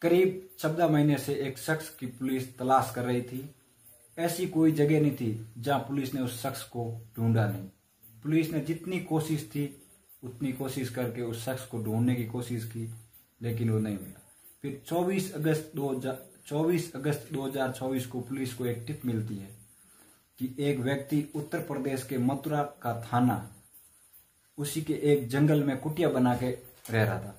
करीब 14 महीने से एक शख्स की पुलिस तलाश कर रही थी। ऐसी कोई जगह नहीं थी जहां पुलिस ने उस शख्स को ढूंढा नहीं। पुलिस ने जितनी कोशिश थी उतनी कोशिश करके उस शख्स को ढूंढने की कोशिश की, लेकिन वो नहीं मिला। फिर 24 अगस्त 2024 को पुलिस को एक टिप मिलती है कि एक व्यक्ति उत्तर प्रदेश के मथुरा का थाना उसी के एक जंगल में कुटिया बना के रह रहा था।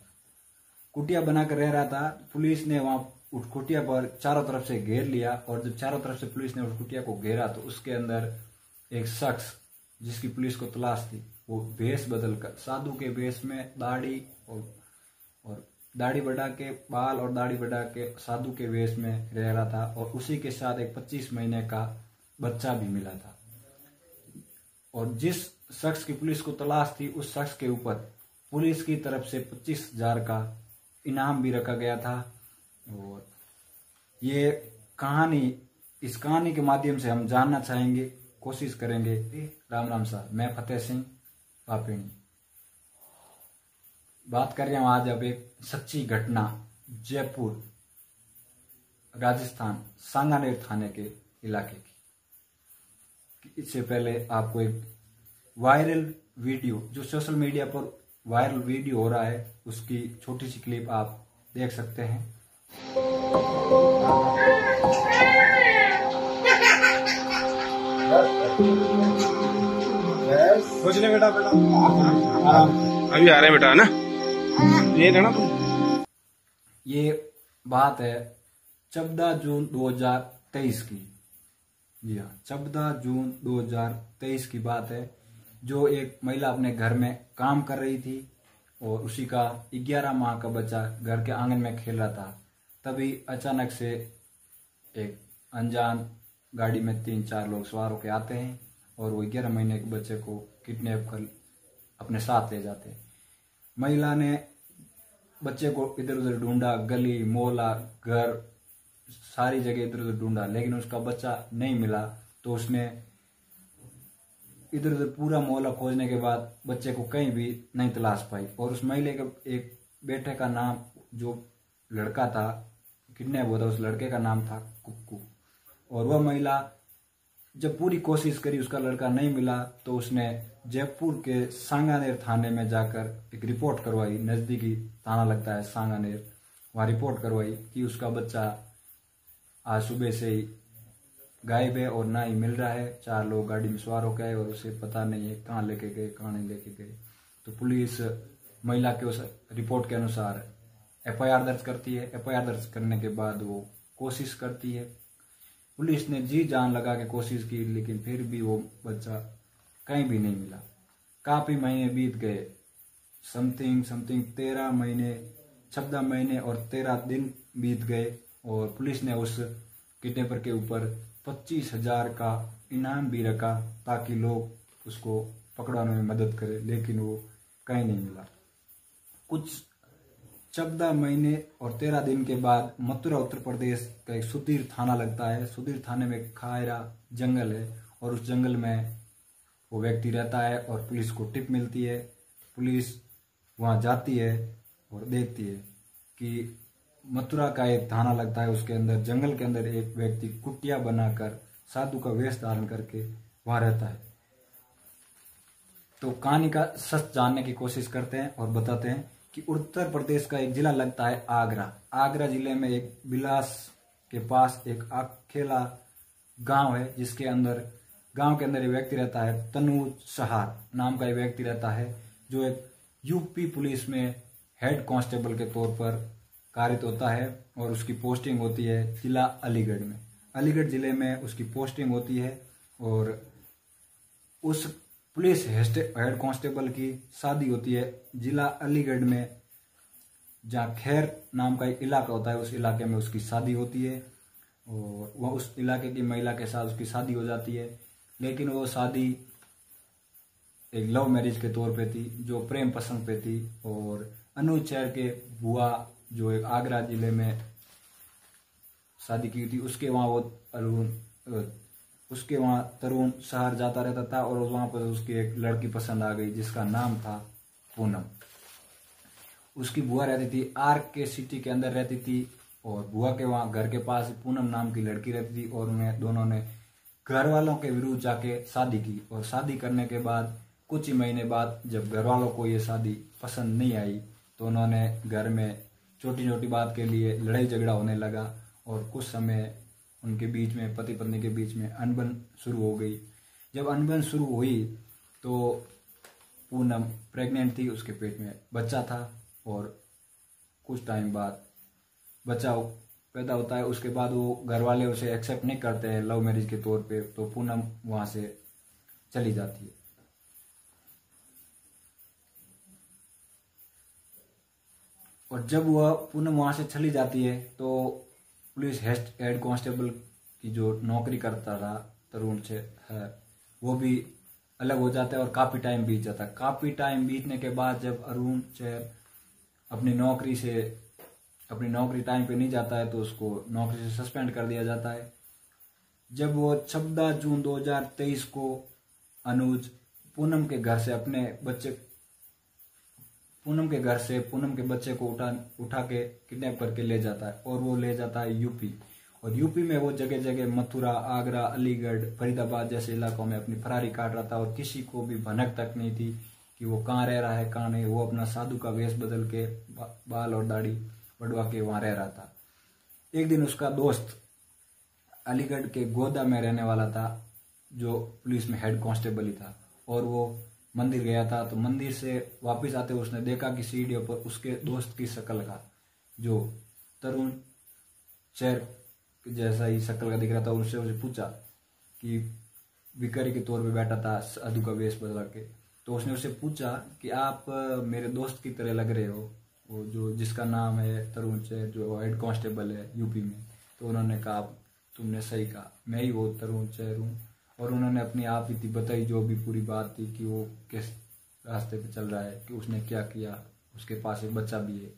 कुटिया बनाकर रह रहा था। पुलिस ने वहां उस कुटिया पर चारों तरफ से घेर लिया, और जब चारों तरफ से पुलिस ने उस कुटिया को घेरा तो उसके अंदर एक शख्स जिसकी पुलिस को तलाश थी, वो भेष बदलकर साधु के भेष में दाढ़ी और दाढ़ी बढ़ा के बाल और दाढ़ी बढ़ा के साधु के वेश में रह रहा था, और उसी के साथ एक 25 महीने का बच्चा भी मिला था। और जिस शख्स की पुलिस को तलाश थी उस शख्स के ऊपर पुलिस की तरफ से 25,000 का इनाम भी रखा गया था। और ये कहानी, इस कहानी के माध्यम से हम जानना चाहेंगे, कोशिश करेंगे। राम राम साहब, मैं फतेह सिंह पापिणी बात कर रहे हैं आज अब एक सच्ची घटना जयपुर राजस्थान सांगानेर थाने के इलाके की। इससे पहले आपको एक वायरल वीडियो, जो सोशल मीडिया पर वायरल वीडियो हो रहा है, उसकी छोटी सी क्लिप आप देख सकते हैं। कुछ नहीं बेटा अभी आ रहे हैं बेटा, है ना? ये रहना तुम। ये बात है 14 जून 2023 की। जी हाँ, 14 जून 2023 की बात है, जो एक महिला अपने घर में काम कर रही थी और उसी का 11 माह का बच्चा घर के आंगन में खेल रहा था। तभी अचानक से एक अनजान गाड़ी में 3-4 लोग सवार होकर आते हैं और वो 11 महीने के बच्चे को किडनैप कर अपने साथ ले जाते हैं। महिला ने बच्चे को इधर उधर ढूंढा, गली मोहल्ला घर सारी जगह इधर उधर ढूंढा, लेकिन उसका बच्चा नहीं मिला। तो उसने इधर उधर पूरा मोहल्ला खोजने के बाद बच्चे को कहीं भी नहीं तलाश पाई। और उस महिला के एक बेटे का नाम, जो लड़का था किडनैप हुआ था, उस लड़के का नाम था कुक्कू। और वह महिला जब पूरी कोशिश करी, उसका लड़का नहीं मिला, तो उसने जयपुर के सांगानेर थाने में जाकर एक रिपोर्ट करवाई। नजदीकी थाना लगता है सांगानेर, वहां रिपोर्ट करवाई कि उसका बच्चा आज सुबह से ही गायब है और ना ही मिल रहा है। 4 लोग गाड़ी में सवार होकर आए और उसे पता नहीं है कहाँ लेके गए, कहाँ नहीं लेके गए। तो पुलिस महिला के उस रिपोर्ट के अनुसार FIR दर्ज करती है। FIR दर्ज करने के बाद वो कोशिश करती है। पुलिस ने जी जान लगा के कोशिश की, लेकिन फिर भी वो बच्चा कहीं भी नहीं मिला। काफी महीने बीत गए, समथिंग 13 महीने, 14 महीने और 13 दिन बीत गए, और पुलिस ने उस किडनैपर के ऊपर 25,000 का इनाम भी रखा ताकि लोग उसको पकड़वाने में मदद करें, लेकिन वो कहीं नहीं मिला। कुछ 14 महीने और 13 दिन के बाद मथुरा उत्तर प्रदेश का एक सुधीर थाना लगता है। सुधीर थाने में खायरा जंगल है और उस जंगल में वो व्यक्ति रहता है और पुलिस को टिप मिलती है। पुलिस वहां जाती है और देखती है कि मथुरा का एक थाना लगता है, उसके अंदर जंगल के अंदर एक व्यक्ति कुटिया बनाकर साधु का वेश धारण करके वहां रहता है। तो कहानी का सच जानने की कोशिश करते हैं और बताते हैं कि उत्तर प्रदेश का एक जिला लगता है आगरा। आगरा जिले में एक बिलास के पास एक अकेला गांव है, जिसके अंदर गांव के अंदर एक व्यक्ति रहता है, तनुज सहार नाम का एक व्यक्ति रहता है, जो एक यूपी पुलिस में हेड कांस्टेबल के तौर पर कार्यरत होता है और उसकी पोस्टिंग होती है जिला अलीगढ़ में। अलीगढ़ जिले में उसकी पोस्टिंग होती है और उस पुलिस हेड कांस्टेबल की शादी होती है जिला अलीगढ़ में, जहाँ खैर नाम का एक इलाका होता है, उस इलाके में उसकी शादी होती है और वह उस इलाके की महिला के साथ उसकी शादी हो जाती है। लेकिन वो शादी एक लव मैरिज के तौर पे थी, जो प्रेम पसंद पे थी। और अनुज शहर के बुआ, जो एक आगरा जिले में शादी की थी, उसके वहां तरुण शहर जाता रहता था और वहां पर उसकी एक लड़की पसंद आ गई जिसका नाम था पूनम। उसकी बुआ रहती थी RK सिटी के अंदर रहती थी और बुआ के वहाँ घर के पास पूनम नाम की लड़की रहती थी और उन्हें दोनों ने घर वालों के विरुद्ध जाके शादी की। और शादी करने के बाद कुछ ही महीने बाद जब घर वालों को ये शादी पसंद नहीं आई तो उन्होंने घर में छोटी छोटी बात के लिए लड़ाई झगड़ा होने लगा और कुछ समय उनके बीच में, पति पत्नी के बीच में अनबन शुरू हो गई। जब अनबन शुरू हुई तो पूनम प्रेग्नेंट थी, उसके पेट में बच्चा था और कुछ टाइम बाद बच्चा पैदा होता है। उसके बाद वो घर वाले उसे एक्सेप्ट नहीं करते हैं लव मैरिज के तौर पे, तो पूनम वहां से चली जाती है। और जब वह पूनम वहां से चली जाती है तो पुलिस हेड कांस्टेबल की जो नौकरी करता था तरुण से है वो भी अलग हो जाता है और काफी टाइम बीत जाता है। काफी टाइम बीतने के बाद जब अरुण चेर अपनी नौकरी टाइम पे नहीं जाता है तो उसको नौकरी से सस्पेंड कर दिया जाता है। जब वो 14 जून 2023 को अनुज पूनम के घर से पूनम के बच्चे को उठा के किडनैप करके ले जाता है और वो ले जाता है यूपी। और यूपी में वो जगह जगह मथुरा, आगरा, अलीगढ़, फरीदाबाद जैसे इलाकों में अपनी फरारी काट रहा था और किसी को भी भनक तक नहीं थी कि वो कहाँ रह रहा है कहाँ नहीं। वो अपना साधु का वेश बदल के बाल और दाढ़ी बढ़वा के वहां रह रहा था। एक दिन उसका दोस्त अलीगढ़ के गोदा में रहने वाला था जो पुलिस में हेड कांस्टेबल ही था और वो मंदिर गया था। तो मंदिर से वापस आते हुए उसने देखा कि सीढ़ियों पर उसके दोस्त की शक्ल का, जो तरुण चेर जैसा ही शक्ल का दिख रहा था, उससे उसे पूछा कि भिखारी के तौर पे बैठा था साधु का वेश बदला के। तो उसने उससे पूछा कि आप मेरे दोस्त की तरह लग रहे हो, वो जो जिसका नाम है तरुण चेर, जो हेड कांस्टेबल है यूपी में। तो उन्होंने कहा तुमने सही कहा, मैं ही वो तरुण चेर हूँ। और उन्होंने अपनी आप ही बताई जो भी पूरी बात थी कि वो किस रास्ते पे चल रहा है, कि उसने क्या किया, उसके पास एक बच्चा भी है।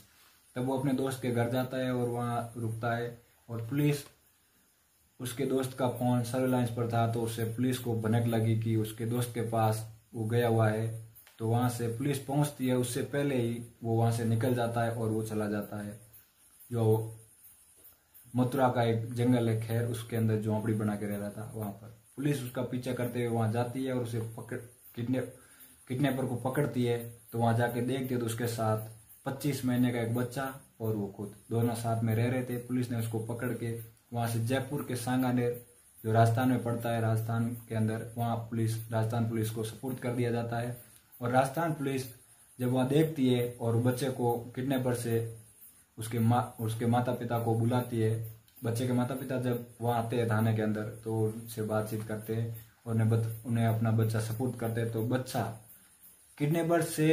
तब वो अपने दोस्त के घर जाता है और वहाँ रुकता है और पुलिस उसके दोस्त का फोन सर्विलांस पर था तो उससे पुलिस को भनक लगी कि उसके दोस्त के पास वो गया हुआ है। तो वहां से पुलिस पहुंचती है, उससे पहले ही वो वहां से निकल जाता है और वो चला जाता है जो मथुरा का एक जंगल है, खैर उसके अंदर झोंपड़ी बना के रह रहा था वहां पर। पुलिस उसका पीछा करते हुए वहां जाती है और उसे किडनैपर को पकड़ती है। तो वहां जाके देखती है तो उसके साथ 25 महीने का एक बच्चा और वो खुद दोनों साथ में रह रहे थे। पुलिस ने उसको पकड़ के वहां से जयपुर के सांगानेर, जो राजस्थान में पड़ता है, राजस्थान के अंदर, वहां राजस्थान पुलिस को सपुर्द कर दिया जाता है। और राजस्थान पुलिस जब वहां देखती है और बच्चे को किडनैपर से उसके माता पिता को बुलाती है, बच्चे के माता पिता जब वहां आते हैं थाने के अंदर तो उनसे बातचीत करते हैं और उन्हें अपना बच्चा सपुर्द करते हैं। तो बच्चा किडनैपर से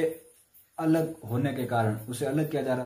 अलग होने के कारण उसे अलग किया जा रहा